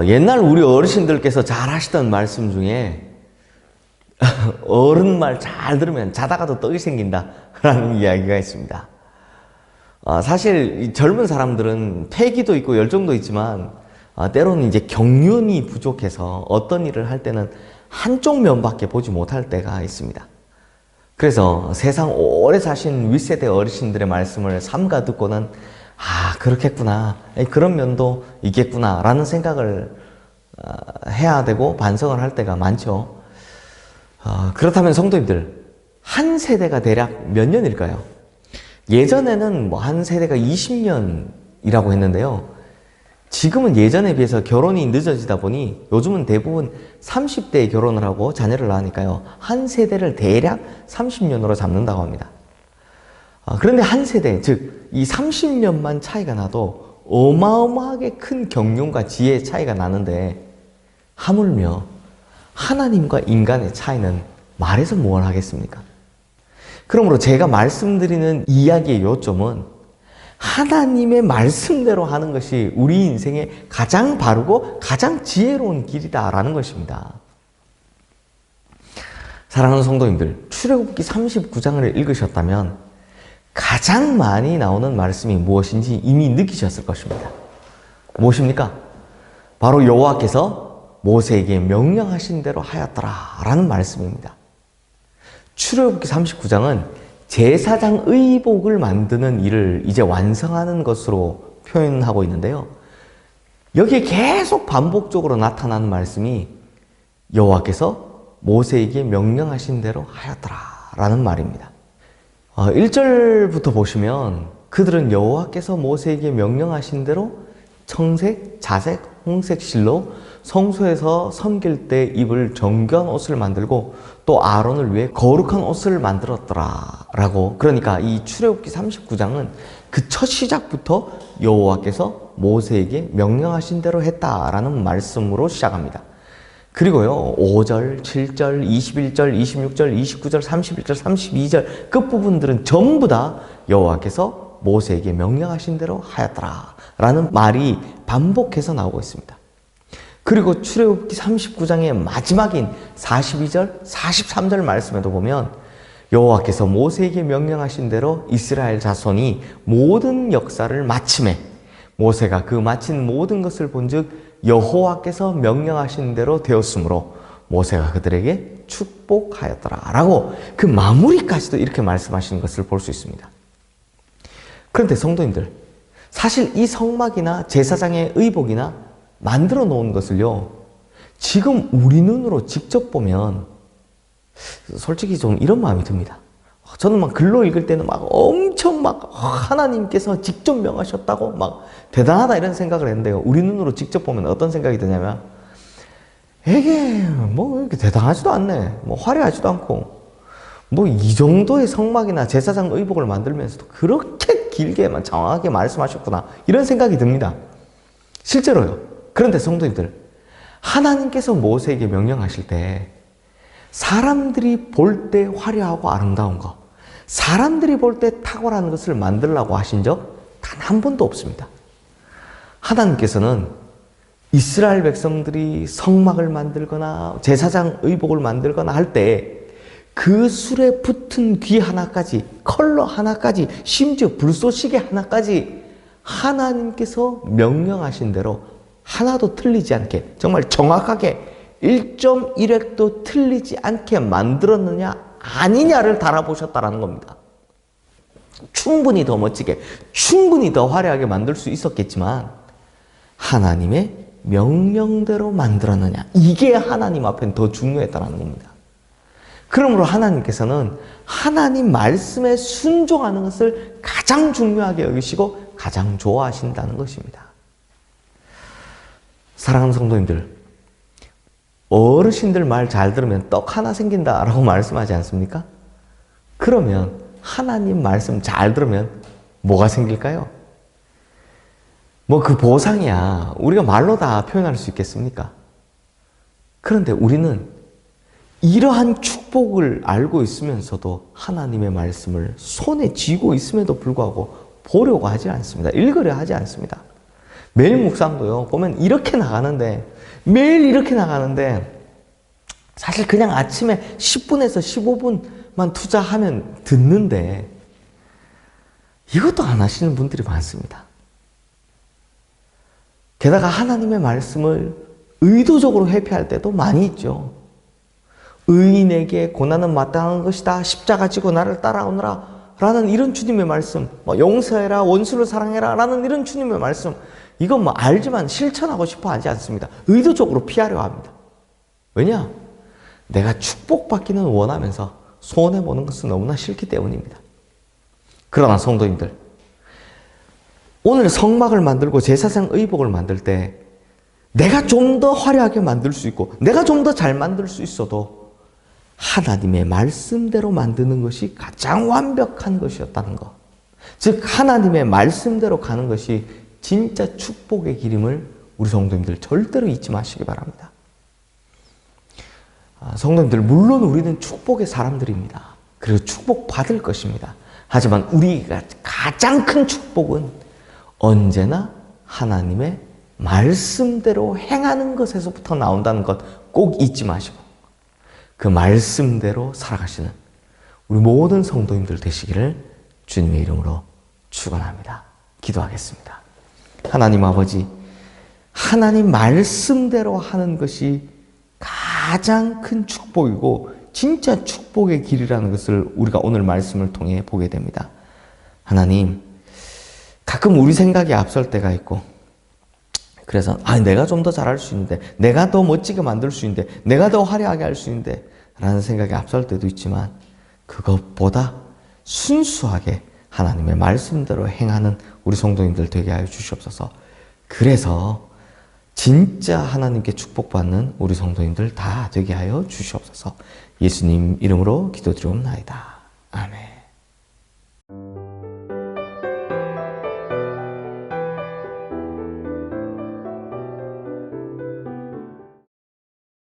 옛날 우리 어르신들께서 잘 하시던 말씀 중에 어른 말 잘 들으면 자다가도 떡이 생긴다 라는 이야기가 있습니다. 사실 이 젊은 사람들은 패기도 있고 열정도 있지만 때로는 이제 경륜이 부족해서 어떤 일을 할 때는 한쪽 면밖에 보지 못할 때가 있습니다. 그래서 세상 오래 사신 윗세대 어르신들의 말씀을 삼가 듣고는 그렇겠구나, 그런 면도 있겠구나 라는 생각을 해야 되고 반성을 할 때가 많죠. 그렇다면 성도님들, 한 세대가 대략 몇 년일까요? 예전에는 한 세대가 20년이라고 했는데요. 지금은 예전에 비해서 결혼이 늦어지다 보니 요즘은 대부분 30대에 결혼을 하고 자녀를 낳으니까요. 한 세대를 대략 30년으로 잡는다고 합니다. 그런데 한 세대, 즉 이 30년만 차이가 나도 어마어마하게 큰 경륜과 지혜의 차이가 나는데 하물며 하나님과 인간의 차이는 말해서 뭘 하겠습니까? 그러므로 제가 말씀드리는 이야기의 요점은 하나님의 말씀대로 하는 것이 우리 인생의 가장 바르고 가장 지혜로운 길이다라는 것입니다. 사랑하는 성도님들, 출애굽기 39장을 읽으셨다면 가장 많이 나오는 말씀이 무엇인지 이미 느끼셨을 것입니다. 무엇입니까? 바로 여호와께서 모세에게 명령하신 대로 하였더라 라는 말씀입니다. 출애굽기 39장은 제사장 의복을 만드는 일을 이제 완성하는 것으로 표현하고 있는데요. 여기에 계속 반복적으로 나타나는 말씀이 여호와께서 모세에게 명령하신 대로 하였더라 라는 말입니다. 1절부터 보시면 그들은 여호와께서 모세에게 명령하신 대로 청색, 자색, 홍색 실로 성소에서 섬길 때 입을 정결한 옷을 만들고 또 아론을 위해 거룩한 옷을 만들었더라 라고. 그러니까 이 출애굽기 39장은 그 첫 시작부터 여호와께서 모세에게 명령하신 대로 했다라는 말씀으로 시작합니다. 그리고요 5절, 7절, 21절, 26절, 29절, 31절, 32절 끝부분들은 전부 다 여호와께서 모세에게 명령하신 대로 하였더라 라는 말이 반복해서 나오고 있습니다. 그리고 출애굽기 39장의 마지막인 42절, 43절 말씀에도 보면 여호와께서 모세에게 명령하신 대로 이스라엘 자손이 모든 역사를 마침에 모세가 그 마친 모든 것을 본즉 여호와께서 명령하신 대로 되었으므로 모세가 그들에게 축복하였더라 라고 그 마무리까지도 이렇게 말씀하시는 것을 볼 수 있습니다. 그런데 성도님들, 사실 이 성막이나 제사장의 의복이나 만들어 놓은 것을요, 지금 우리 눈으로 직접 보면 솔직히 좀 이런 마음이 듭니다. 저는 막 글로 읽을 때는 막 엄청 막 하나님께서 직접 명하셨다고 막 대단하다 이런 생각을 했는데요. 우리 눈으로 직접 보면 어떤 생각이 드냐면 이게 뭐 이렇게 대단하지도 않네. 뭐 화려하지도 않고 뭐 이 정도의 성막이나 제사장 의복을 만들면서도 그렇게 길게만 장황하게 말씀하셨구나 이런 생각이 듭니다. 실제로요. 그런데 성도님들, 하나님께서 모세에게 명령하실 때 사람들이 볼 때 화려하고 아름다운 것, 사람들이 볼 때 탁월한 것을 만들라고 하신 적 단 한 번도 없습니다. 하나님께서는 이스라엘 백성들이 성막을 만들거나 제사장 의복을 만들거나 할 때 그 술에 붙은 귀 하나까지, 컬러 하나까지, 심지어 불쏘시개 하나까지 하나님께서 명령하신 대로 하나도 틀리지 않게, 정말 정확하게 1.1획도 틀리지 않게 만들었느냐 아니냐를 달아보셨다라는 겁니다. 충분히 더 멋지게, 충분히 더 화려하게 만들 수 있었겠지만 하나님의 명령대로 만들었느냐, 이게 하나님 앞엔 더 중요했다는 겁니다. 그러므로 하나님께서는 하나님 말씀에 순종하는 것을 가장 중요하게 여기시고 가장 좋아하신다는 것입니다. 사랑하는 성도님들, 어르신들 말 잘 들으면 떡 하나 생긴다라고 말씀하지 않습니까? 그러면 하나님 말씀 잘 들으면 뭐가 생길까요? 뭐 그 보상이야 우리가 말로 다 표현할 수 있겠습니까? 그런데 우리는 이러한 축복을 알고 있으면서도 하나님의 말씀을 손에 쥐고 있음에도 불구하고 보려고 하지 않습니다. 읽으려 하지 않습니다. 매일 묵상도요, 보면 이렇게 나가는데, 매일 이렇게 나가는데, 사실 그냥 아침에 10분에서 15분만 투자하면 듣는데, 이것도 안 하시는 분들이 많습니다. 게다가 하나님의 말씀을 의도적으로 회피할 때도 많이 있죠. 의인에게 고난은 마땅한 것이다. 십자가 지고 나를 따라오너라. 라는 이런 주님의 말씀, 용서해라, 원수를 사랑해라. 라는 이런 주님의 말씀, 이건 알지만 실천하고 싶어 하지 않습니다. 의도적으로 피하려 합니다. 왜냐? 내가 축복받기는 원하면서 손해보는 것은 너무나 싫기 때문입니다. 그러나 성도님들, 오늘 성막을 만들고 제사장 의복을 만들 때 내가 좀 더 화려하게 만들 수 있고 내가 좀 더 잘 만들 수 있어도 하나님의 말씀대로 만드는 것이 가장 완벽한 것이었다는 것. 즉 하나님의 말씀대로 가는 것이 진짜 축복의 길임을 우리 성도님들 절대로 잊지 마시기 바랍니다. 성도님들, 물론 우리는 축복의 사람들입니다. 그리고 축복받을 것입니다. 하지만 우리가 가장 큰 축복은 언제나 하나님의 말씀대로 행하는 것에서부터 나온다는 것 꼭 잊지 마시고 그 말씀대로 살아가시는 우리 모든 성도님들 되시기를 주님의 이름으로 축원합니다. 기도하겠습니다. 하나님 아버지, 하나님 말씀대로 하는 것이 가장 큰 축복이고 진짜 축복의 길이라는 것을 우리가 오늘 말씀을 통해 보게 됩니다. 하나님, 가끔 우리 생각이 앞설 때가 있고 그래서 내가 좀 더 잘할 수 있는데, 내가 더 멋지게 만들 수 있는데, 내가 더 화려하게 할 수 있는데 라는 생각이 앞설 때도 있지만 그것보다 순수하게 하나님의 말씀대로 행하는 우리 성도님들 되게 하여 주시옵소서. 그래서 진짜 하나님께 축복받는 우리 성도님들 다 되게 하여 주시옵소서. 예수님 이름으로 기도드리옵나이다. 아멘.